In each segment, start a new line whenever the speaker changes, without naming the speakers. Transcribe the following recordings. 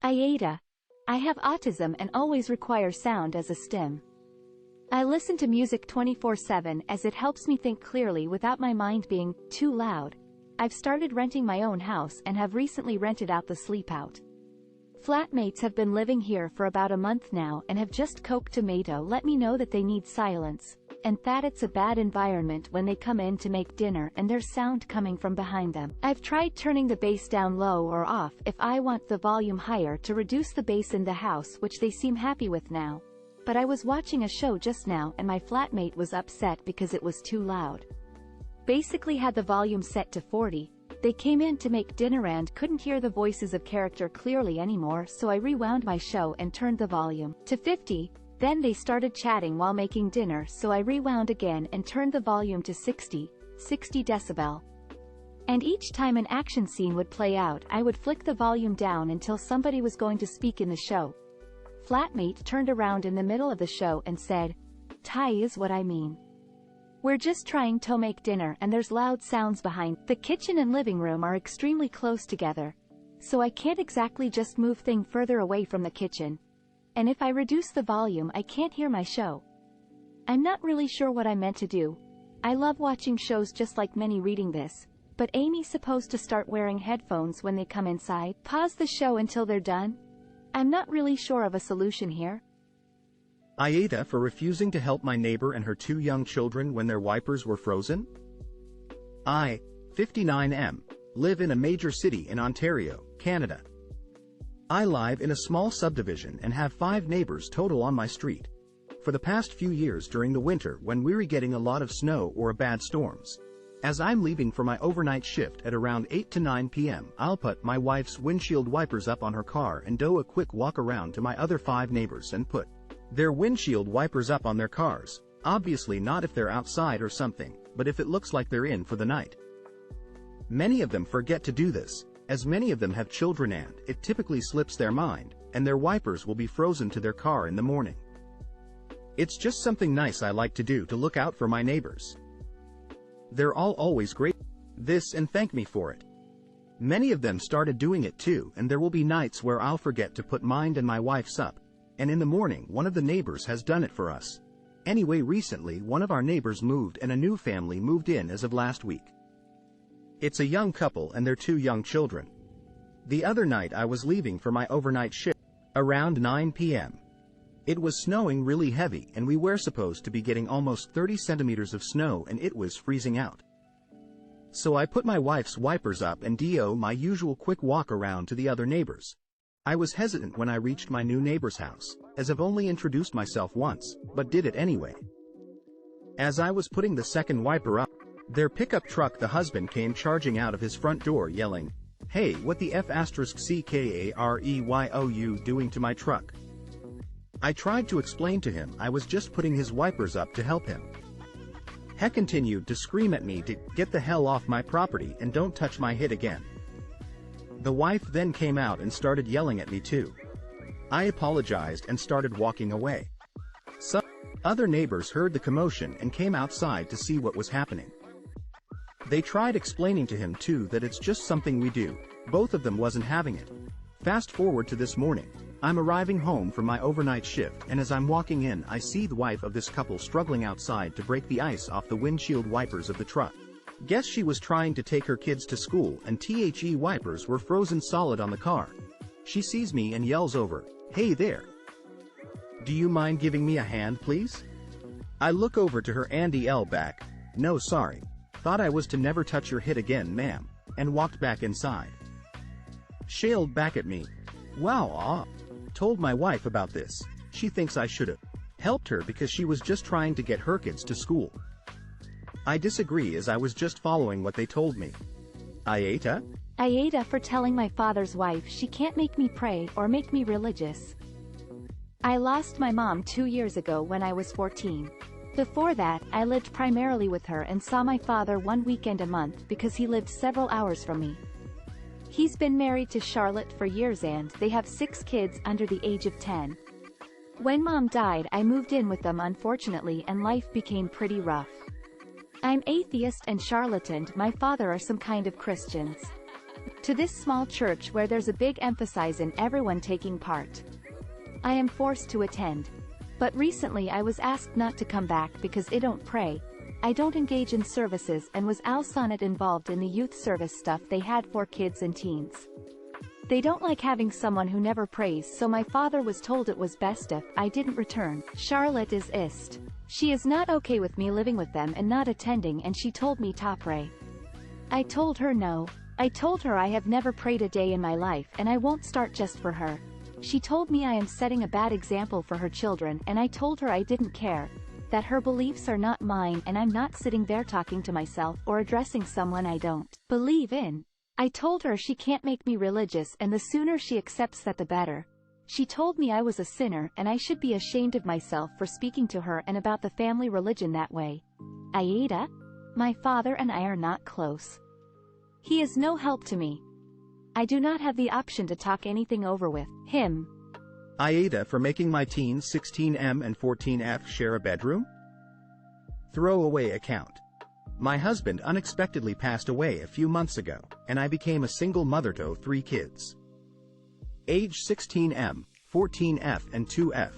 AITA. I have autism and always require sound as a stim. I listen to music 24/7 as it helps me think clearly without my mind being too loud. I've started renting my own house and have recently rented out the sleep out. Flatmates have been living here for about a month now and have just Coke Tomato let me know that they need silence, and that it's a bad environment when they come in to make dinner and there's sound coming from behind them. I've tried turning the bass down low or off if I want the volume higher to reduce the bass in the house, which they seem happy with now. But I was watching a show just now and my flatmate was upset because it was too loud. Basically had the volume set to 40. They came in to make dinner and couldn't hear the voices of character clearly anymore, so I rewound my show and turned the volume to 50. Then they started chatting while making dinner, so I rewound again and turned the volume to 60 decibel. And each time an action scene would play out, I would flick the volume down until somebody was going to speak in the show. Flatmate turned around in the middle of the show and said, "Thai is what I mean. We're just trying to make dinner and there's loud sounds behind. The kitchen and living room are extremely close together, so I can't exactly just move thing further away from the kitchen. And if I reduce the volume I can't hear my show. I'm not really sure what I meant to do. I love watching shows just like many reading this, but Amy's supposed to start wearing headphones when they come inside. Pause the show until they're done? I'm not really sure of a solution here."
AITA for refusing to help my neighbor and her 2 young children when their wipers were frozen. I, 59M, live in a major city in Ontario, Canada. I live in a small subdivision and have 5 neighbors total on my street. For the past few years during the winter when we're getting a lot of snow or bad storms, as I'm leaving for my overnight shift at around 8 to 9 p.m., I'll put my wife's windshield wipers up on her car and do a quick walk around to my other 5 neighbors and put their windshield wipers up on their cars. Obviously not if they're outside or something, but if it looks like they're in for the night. Many of them forget to do this, as many of them have children and it typically slips their mind, and their wipers will be frozen to their car in the morning. It's just something nice I like to do to look out for my neighbors. They're all always great this and thank me for it. Many of them started doing it too, and there will be nights where I'll forget to put mine and my wife's up, and in the morning one of the neighbors has done it for us. Anyway, recently one of our neighbors moved and a new family moved in as of last week. It's a young couple and their 2 young children. The other night I was leaving for my overnight shift, around 9 p.m. It was snowing really heavy and we were supposed to be getting almost 30 centimeters of snow and it was freezing out. So I put my wife's wipers up and do my usual quick walk around to the other neighbors. I was hesitant when I reached my new neighbor's house, as I've only introduced myself once, but did it anyway. As I was putting the second wiper up, their pickup truck the husband came charging out of his front door yelling, "Hey, what the F***CKAREYOU doing to my truck?" I tried to explain to him I was just putting his wipers up to help him. He continued to scream at me to get the hell off my property and don't touch my hit again. The wife then came out and started yelling at me too. I apologized and started walking away. Some other neighbors heard the commotion and came outside to see what was happening. They tried explaining to him too that it's just something we do. Both of them wasn't having it. Fast forward to this morning. I'm arriving home from my overnight shift, and as I'm walking in I see the wife of this couple struggling outside to break the ice off the windshield wipers of the truck. Guess she was trying to take her kids to school and the wipers were frozen solid on the car. She sees me and yells over, "Hey there. Do you mind giving me a hand please?" I look over to her and yell back, "No sorry. Thought I was to never touch your hit again ma'am," and walked back inside. She yelled back at me, "Wow, told my wife about this. She thinks I should've helped her because she was just trying to get her kids to school." I disagree as I was just following what they told me. AITA?
AITA for telling my father's wife she can't make me pray or make me religious. I lost my mom 2 years ago when I was 14. Before that, I lived primarily with her and saw my father one weekend a month because he lived several hours from me. He's been married to Charlotte for years and they have 6 kids under the age of 10. When Mom died I moved in with them unfortunately and life became pretty rough. I'm atheist and Charlotte and my father are some kind of Christians. to this small church where there's a big emphasis in everyone taking part. I am forced to attend. But recently I was asked not to come back because I don't pray, I don't engage in services, and was also not involved in the youth service stuff they had for kids and teens. They don't like having someone who never prays, so my father was told it was best if I didn't return. Charlotte is ist. She is not okay with me living with them and not attending, and she told me to pray. I told her no. I told her I have never prayed a day in my life and I won't start just for her. She told me I am setting a bad example for her children, and I told her I didn't care, that her beliefs are not mine, and I'm not sitting there talking to myself or addressing someone I don't believe in. I told her she can't make me religious, and the sooner she accepts that the better. She told me I was a sinner and I should be ashamed of myself for speaking to her and about the family religion that way. AITA? My father and I are not close. He is no help to me. I do not have the option to talk anything over with him.
AITA for making my teens 16M and 14F share a bedroom? Throwaway account. My husband unexpectedly passed away a few months ago, and I became a single mother to 3 kids. Age 16M, 14F and 2F.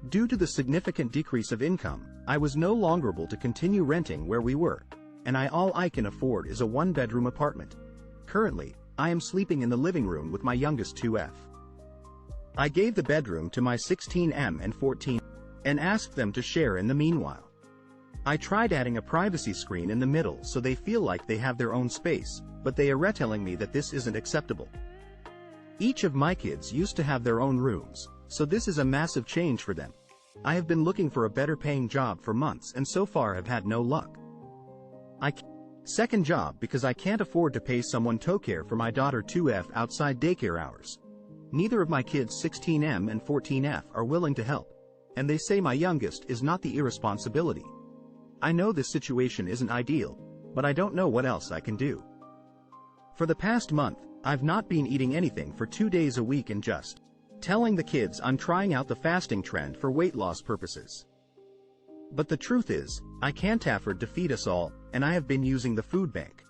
Due to the significant decrease of income, I was no longer able to continue renting where we were, and all I can afford is a 1-bedroom apartment. Currently, I am sleeping in the living room with my youngest 2F. I gave the bedroom to my 16M and 14 and asked them to share in the meanwhile. I tried adding a privacy screen in the middle so they feel like they have their own space, but they are telling me that this isn't acceptable. Each of my kids used to have their own rooms, so this is a massive change for them. I have been looking for a better paying job for months and so far have had no luck. Second job because I can't afford to pay someone to care for my daughter 2F outside daycare hours. Neither of my kids 16M and 14F are willing to help, and they say my youngest is not the irresponsibility. I know this situation isn't ideal, but I don't know what else I can do. For the past month, I've not been eating anything for 2 days a week and just telling the kids I'm trying out the fasting trend for weight loss purposes. But the truth is, I can't afford to feed us all, and I have been using the food bank.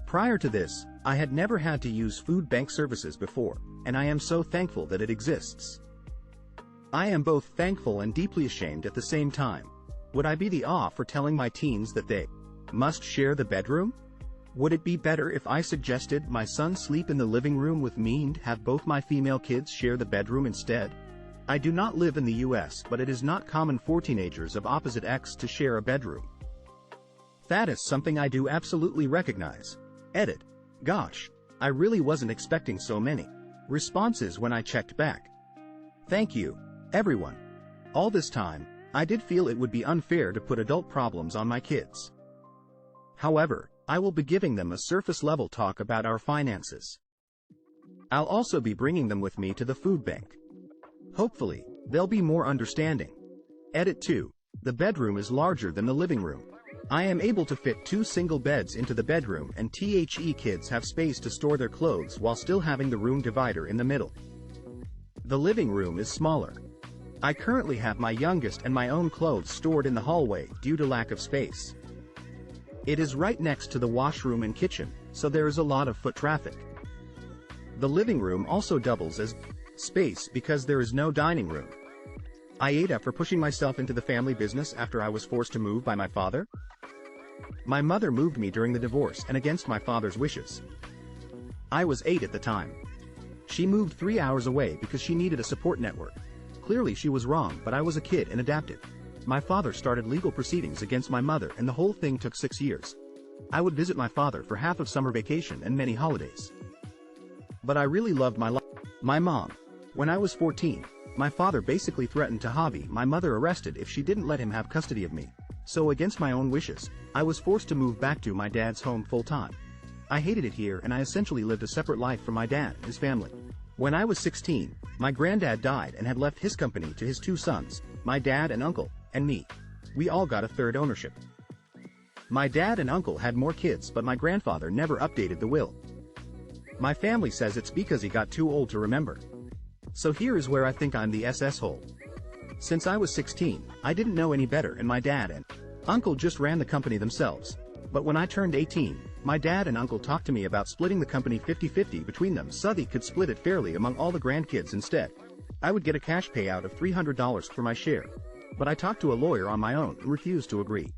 Prior to this, I had never had to use food bank services before, and I am so thankful that it exists. I am both thankful and deeply ashamed at the same time. Would I be the off for telling my teens that they must share the bedroom? Would it be better if I suggested my son sleep in the living room with me and have both my female kids share the bedroom instead? I do not live in the US, but it is not common for teenagers of opposite sex to share a bedroom. That is something I do absolutely recognize. Edit. Gosh, I really wasn't expecting so many responses when I checked back. Thank you, everyone. All this time, I did feel it would be unfair to put adult problems on my kids. However, I will be giving them a surface-level talk about our finances. I'll also be bringing them with me to the food bank. Hopefully, they'll be more understanding. Edit 2. The bedroom is larger than the living room. I am able to fit 2 single beds into the bedroom, and the kids have space to store their clothes while still having the room divider in the middle. The living room is smaller. I currently have my youngest and my own clothes stored in the hallway due to lack of space. It is right next to the washroom and kitchen, so there is a lot of foot traffic. The living room also doubles as space because there is no dining room. AITA for pushing myself into the family business after I was forced to move by my father. My mother moved me during the divorce and against my father's wishes. I was 8 at the time. She moved 3 hours away because she needed a support network. Clearly she was wrong, but I was a kid and adapted. My father started legal proceedings against my mother and the whole thing took 6 years. I would visit my father for half of summer vacation and many holidays. But I really loved my mom. When I was 14, my father basically threatened to have my mother arrested if she didn't let him have custody of me. So against my own wishes, I was forced to move back to my dad's home full-time. I hated it here and I essentially lived a separate life from my dad and his family. When I was 16, my granddad died and had left his company to his 2 sons, my dad and uncle, and me. We all got a third ownership. My dad and uncle had more kids, but my grandfather never updated the will. My family says it's because he got too old to remember. So here is where I think I'm the AmItheAsshole. Since I was 16, I didn't know any better and my dad and uncle just ran the company themselves. But when I turned 18, My dad and uncle talked to me about splitting the company 50-50 between them so they could split it fairly among all the grandkids instead. I would get a cash payout of $300 for my share. But I talked to a lawyer on my own who refused to agree.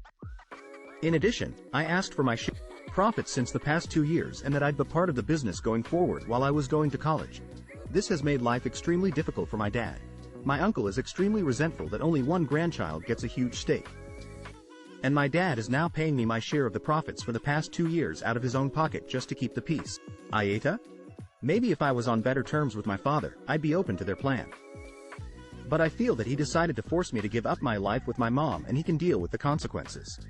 In addition, I asked for my share profits since the past 2 years and that I'd be part of the business going forward while I was going to college. This has made life extremely difficult for my dad. My uncle is extremely resentful that only one grandchild gets a huge stake. And my dad is now paying me my share of the profits for the past 2 years out of his own pocket just to keep the peace. AITA? Maybe if I was on better terms with my father, I'd be open to their plan. But I feel that he decided to force me to give up my life with my mom and he can deal with the consequences.